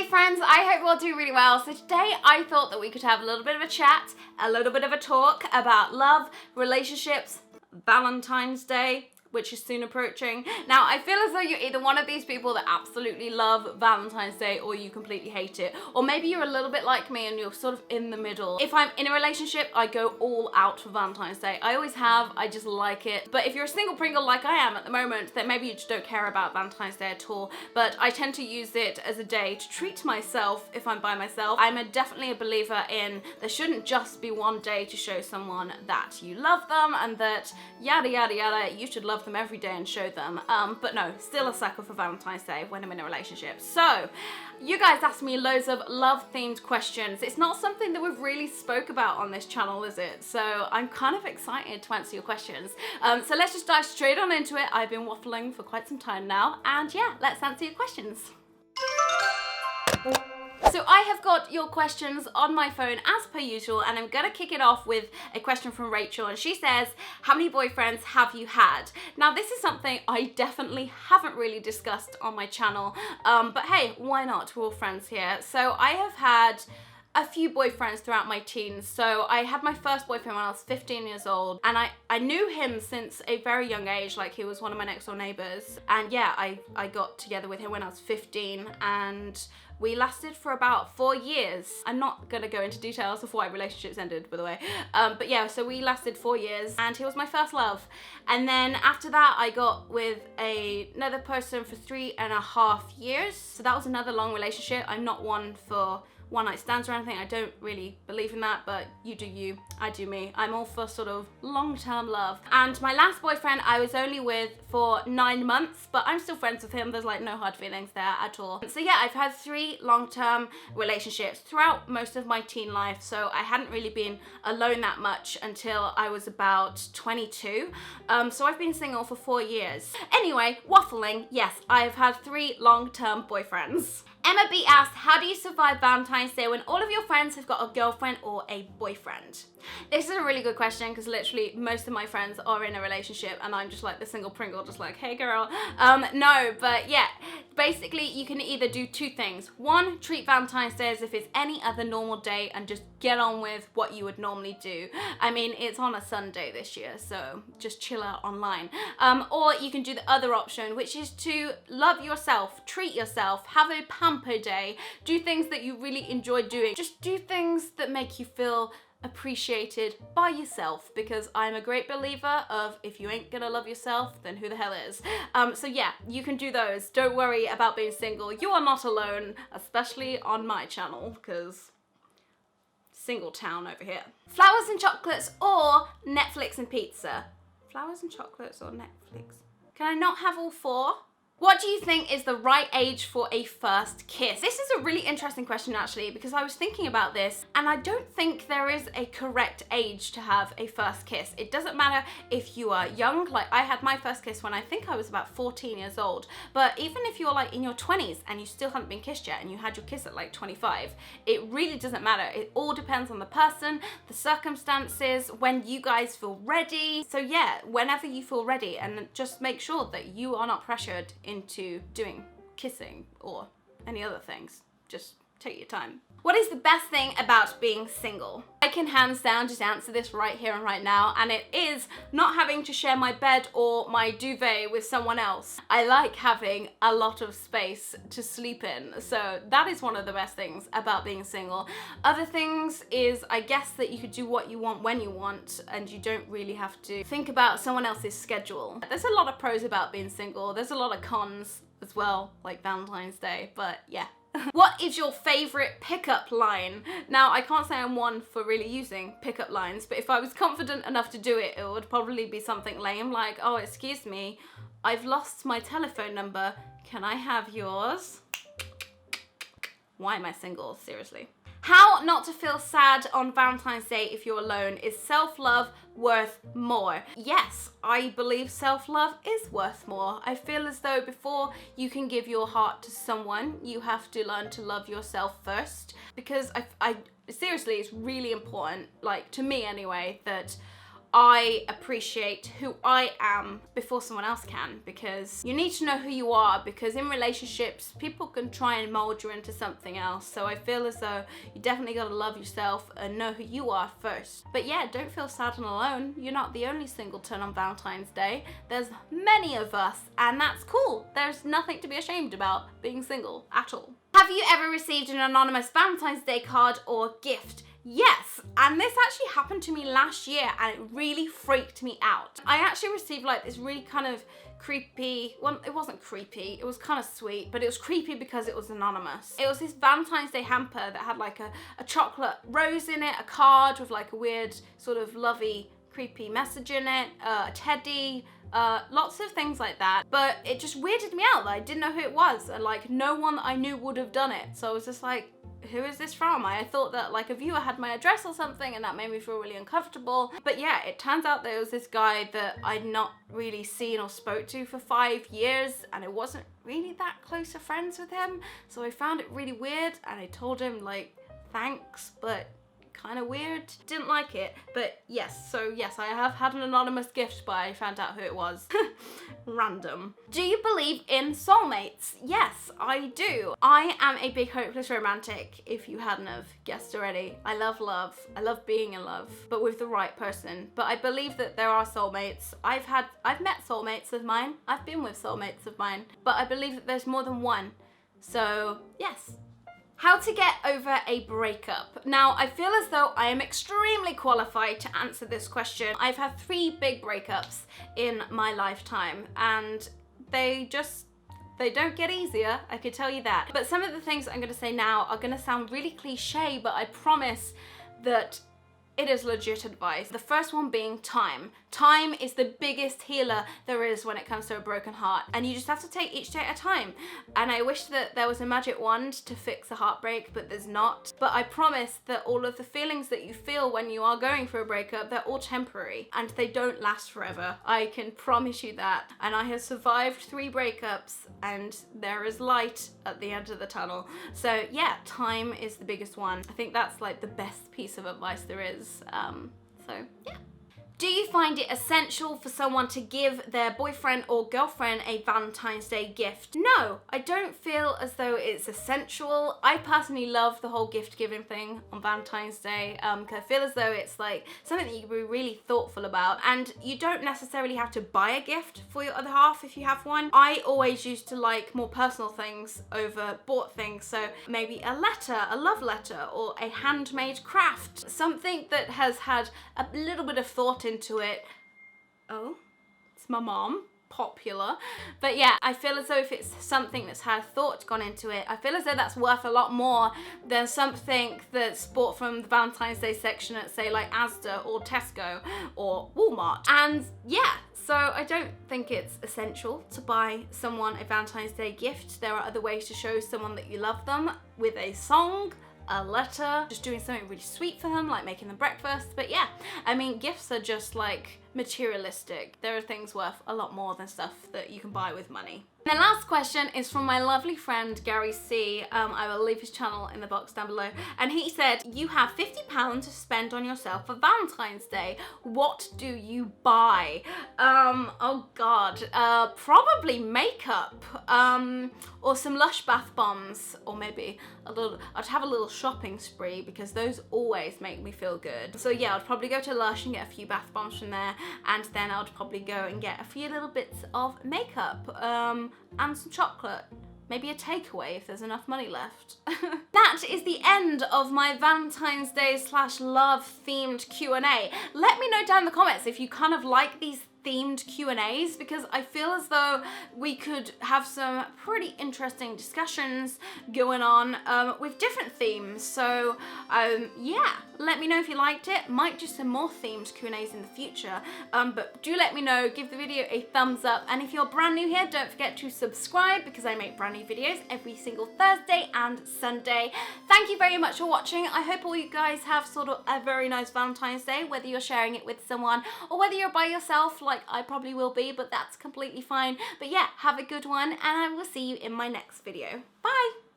Hey friends, I hope you're all doing really well. So today I thought that we could have a little bit of a chat, a little bit of a talk about love, relationships, Valentine's Day, which is soon approaching. Now, I feel as though you're either one of these people that absolutely love Valentine's Day or you completely hate it. Or maybe you're a little bit like me and you're sort of in the middle. If I'm in a relationship, I go all out for Valentine's Day. I always have, I just like it. But if you're a single Pringle like I am at the moment, then maybe you just don't care about Valentine's Day at all. But I tend to use it as a day to treat myself if I'm by myself. I'm definitely a believer in there shouldn't just be one day to show someone that you love them and that yada yada yada, you should love them every day and show them. But no, still a sucker for Valentine's Day when I'm in a relationship. So, you guys asked me loads of love-themed questions. It's not something that we've really spoke about on this channel, is it? So I'm kind of excited to answer your questions. So let's just dive straight on into it. I've been waffling for quite some time now, and yeah, let's answer your questions. So I have got your questions on my phone as per usual, and I'm gonna kick it off with a question from Rachel, and she says, how many boyfriends have you had? Now this is something I definitely haven't really discussed on my channel, but hey, why not? We're all friends here. So I have had a few boyfriends throughout my teens. So I had my first boyfriend when I was 15 years old, and I knew him since a very young age. Like, he was one of my next door neighbors, and yeah, I got together with him when I was 15, and we lasted for about 4 years. I'm not gonna go into details of why relationships ended, by the way. But yeah, so we lasted 4 years, and he was my first love. And then after that, I got with another person for 3.5 years. So that was another long relationship. I'm not one for one night stands or anything. I don't really believe in that, but you do you, I do me. I'm all for sort of long-term love. And my last boyfriend I was only with for 9 months, but I'm still friends with him. There's like no hard feelings there at all. So yeah, I've had 3 long-term relationships throughout most of my teen life. So I hadn't really been alone that much until I was about 22. So I've been single for 4 years. Anyway, waffling, yes, I've had 3 long-term boyfriends. Emma B asked, how do you survive Valentine's Day when all of your friends have got a girlfriend or a boyfriend? This is a really good question because literally most of my friends are in a relationship and I'm just like the single Pringle, just like, hey girl. No, but yeah, basically you can either do 2 things. 1, treat Valentine's Day as if it's any other normal day and just get on with what you would normally do. I mean, it's on a Sunday this year, so just chill out online. Or you can do the other option, which is to love yourself, treat yourself, have a pamper day, do things that you really enjoy doing. Just do things that make you feel appreciated by yourself, because I'm a great believer of if you ain't gonna love yourself, then who the hell is? So yeah, you can do those. Don't worry about being single. You are not alone, especially on my channel, because single town over here. Flowers and chocolates or Netflix and pizza? Flowers and chocolates or Netflix? Can I not have all 4? What do you think is the right age for a first kiss? This is a really interesting question actually, because I was thinking about this and I don't think there is a correct age to have a first kiss. It doesn't matter if you are young, like I had my first kiss when I think I was about 14 years old, but even if you're like in your 20s and you still haven't been kissed yet and you had your kiss at like 25, it really doesn't matter. It all depends on the person, the circumstances, when you guys feel ready. So yeah, whenever you feel ready, and just make sure that you are not pressured into doing kissing or any other things. Just take your time. What is the best thing about being single? I can hands down just answer this right here and right now, and it is not having to share my bed or my duvet with someone else. I like having a lot of space to sleep in, so that is one of the best things about being single. Other things is, I guess, that you could do what you want when you want, and you don't really have to think about someone else's schedule. There's a lot of pros about being single. There's a lot of cons as well, like Valentine's Day, but yeah. What is your favorite pickup line? Now, I can't say I'm one for really using pickup lines, but if I was confident enough to do it, it would probably be something lame like, oh, excuse me, I've lost my telephone number. Can I have yours? Why am I single? Seriously. How not to feel sad on Valentine's Day if you're alone? Is self-love worth more? Yes, I believe self-love is worth more. I feel as though before you can give your heart to someone, you have to learn to love yourself first. Because I seriously, it's really important, like to me anyway, that I appreciate who I am before someone else can, because you need to know who you are, because in relationships people can try and mold you into something else. So I feel as though you definitely gotta love yourself and know who you are first. But yeah, don't feel sad and alone. You're not the only singleton on Valentine's Day. There's many of us, and that's cool. There's nothing to be ashamed about being single at all. Have you ever received an anonymous Valentine's Day card or gift? Yes, and this actually happened to me last year and it really freaked me out. I actually received like this really kind of creepy, well, it wasn't creepy, it was kind of sweet, but it was creepy because it was anonymous. It was this Valentine's Day hamper that had like a chocolate rose in it, a card with like a weird sort of lovey, creepy message in it, a teddy, lots of things like that. But it just weirded me out that I didn't know who it was, and like no one that I knew would have done it. So I was just like, who is this from? I thought that like a viewer had my address or something, and that made me feel really uncomfortable. But yeah, it turns out there was this guy that I'd not really seen or spoke to for 5 years, and I wasn't really that close of friends with him. So I found it really weird, and I told him like, thanks, but kind of weird. Didn't like it, but yes, so yes, I have had an anonymous gift, but I found out who it was. Random. Do you believe in soulmates? Yes, I do. I am a big hopeless romantic, if you hadn't have guessed already. I love love. I love being in love, but with the right person. But I believe that there are soulmates. I've met soulmates of mine. I've been with soulmates of mine, but I believe that there's more than one. So yes. How to get over a breakup. Now, I feel as though I am extremely qualified to answer this question. I've had 3 big breakups in my lifetime, and they don't get easier, I could tell you that. But some of the things I'm gonna say now are gonna sound really cliche, but I promise that it is legit advice. The first one being time. Time is the biggest healer there is when it comes to a broken heart, and you just have to take each day at a time. And I wish that there was a magic wand to fix a heartbreak, but there's not. But I promise that all of the feelings that you feel when you are going through a breakup, they're all temporary and they don't last forever. I can promise you that. And I have survived 3 breakups, and there is light at the end of the tunnel. So yeah, time is the biggest one. I think that's like the best piece of advice there is. So yeah. Do you find it essential for someone to give their boyfriend or girlfriend a Valentine's Day gift? No, I don't feel as though it's essential. I personally love the whole gift giving thing on Valentine's Day, because I feel as though it's like something that you can be really thoughtful about, and you don't necessarily have to buy a gift for your other half if you have one. I always used to like more personal things over bought things, so maybe a letter, a love letter, or a handmade craft, something that has had a little bit of thought into it. Oh, it's my mom. Popular. But yeah, I feel as though if it's something that's had thought gone into it, I feel as though that's worth a lot more than something that's bought from the Valentine's Day section at, say, like Asda or Tesco or Walmart. And yeah, so I don't think it's essential to buy someone a Valentine's Day gift. There are other ways to show someone that you love them, with a song, a letter, just doing something really sweet for them, like making them breakfast. But yeah, I mean, gifts are just like materialistic. There are things worth a lot more than stuff that you can buy with money. The last question is from my lovely friend Gary C. I will leave his channel in the box down below. And he said, you have £50 to spend on yourself for Valentine's Day. What do you buy? Oh God, probably makeup, or some Lush bath bombs, or maybe I'd have a little shopping spree, because those always make me feel good. So yeah, I'd probably go to Lush and get a few bath bombs from there, and then I'd probably go and get a few little bits of makeup, and some chocolate. Maybe a takeaway if there's enough money left. That is the end of my Valentine's Day / love themed Q&A. Let me know down in the comments if you kind of like these themed Q&As, because I feel as though we could have some pretty interesting discussions going on with different themes. So yeah, let me know if you liked it. Might do some more themed Q&As in the future, but do let me know. Give the video a thumbs up, and if you're brand new here, don't forget to subscribe, because I make brand new videos every single Thursday and Sunday. Thank you very much for watching. I hope all you guys have sort of a very nice Valentine's Day, whether you're sharing it with someone or whether you're by yourself, like I probably will be, but that's completely fine. But yeah, have a good one, and I will see you in my next video. Bye!